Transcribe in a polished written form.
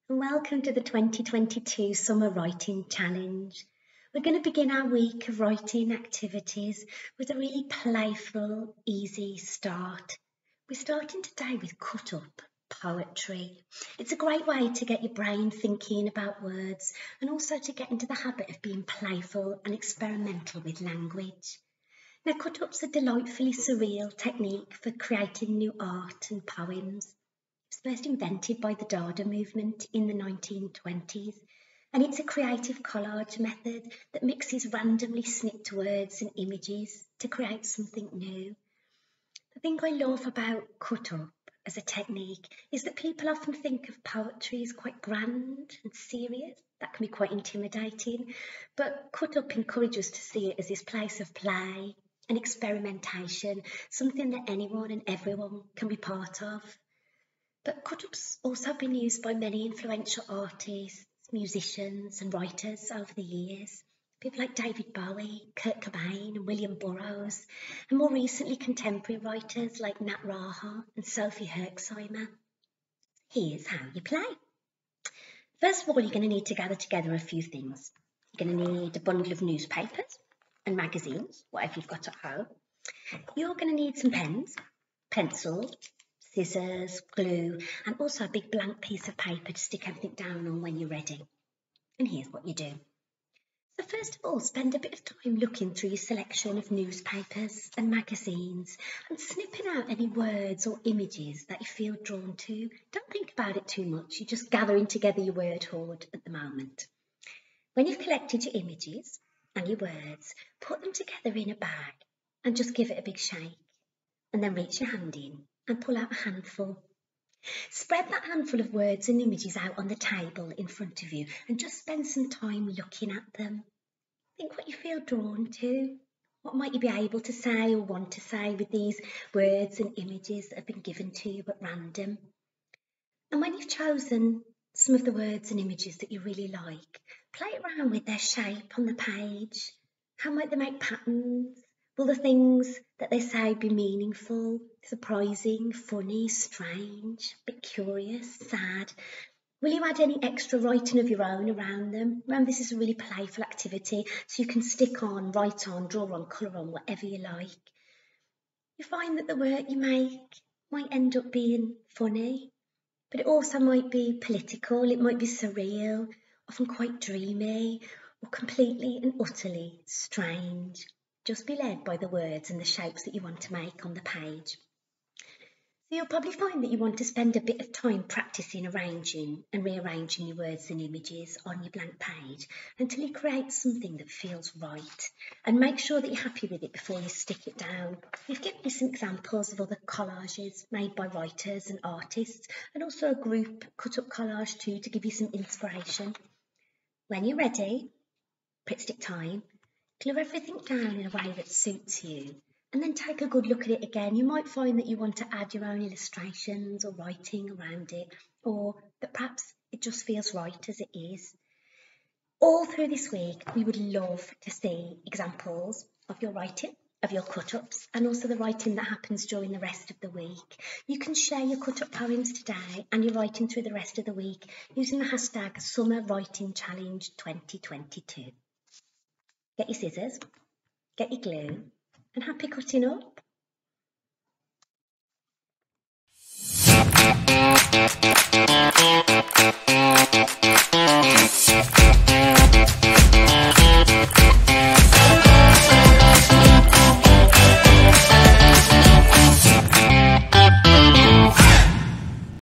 and welcome to the 2022 Summer Writing Challenge. We're going to begin our week of writing activities with a really playful, easy start. We're starting today with cut up poetry. It's a great way to get your brain thinking about words and also to get into the habit of being playful and experimental with language. Now, cut up's a delightfully surreal technique for creating new art and poems. It was first invented by the Dada movement in the 1920s, and it's a creative collage method that mixes randomly snipped words and images to create something new. The thing I love about cut up as a technique is that people often think of poetry as quite grand and serious. That can be quite intimidating, but cut up encourages us to see it as this place of play and experimentation, something that anyone and everyone can be part of. But cut-up's also been used by many influential artists, musicians and writers over the years. People like David Bowie, Kurt Cobain and William Burroughs, and more recently contemporary writers like Nat Raha and Sophie Herxheimer. Here's how you play. First of all, you're going to need to gather together a few things. You're going to need a bundle of newspapers and magazines, whatever you've got at home. You're going to need some pens, pencils, scissors, glue, and also a big blank piece of paper to stick everything down on when you're ready. And here's what you do. So first of all, spend a bit of time looking through your selection of newspapers and magazines and snipping out any words or images that you feel drawn to. Don't think about it too much, you're just gathering together your word hoard at the moment. When you've collected your images and your words, put them together in a bag and just give it a big shake, and then reach your hand in and pull out a handful. Spread that handful of words and images out on the table in front of you and just spend some time looking at them. Think what you feel drawn to. What might you be able to say or want to say with these words and images that have been given to you at random? And when you've chosen some of the words and images that you really like, play around with their shape on the page. How might they make patterns? Will the things that they say be meaningful, surprising, funny, strange, a bit curious, sad? Will you add any extra writing of your own around them? Remember, this is a really playful activity, so you can stick on, write on, draw on, colour on, whatever you like. You find that the work you make might end up being funny, but it also might be political, it might be surreal, often quite dreamy, or completely and utterly strange. Just be led by the words and the shapes that you want to make on the page. So you'll probably find that you want to spend a bit of time practicing arranging and rearranging your words and images on your blank page until you create something that feels right, and make sure that you're happy with it before you stick it down. We've given you some examples of other collages made by writers and artists, and also a group cut-up collage too to give you some inspiration. When you're ready, Pritt Stick time, glue everything down in a way that suits you, and then take a good look at it again. You might find that you want to add your own illustrations or writing around it, or that perhaps it just feels right as it is. All through this week, we would love to see examples of your writing, of your cut-ups, and also the writing that happens during the rest of the week. You can share your cut-up poems today and your writing through the rest of the week using the hashtag Summer Writing Challenge 2022. Get your scissors, get your glue, and happy cutting up.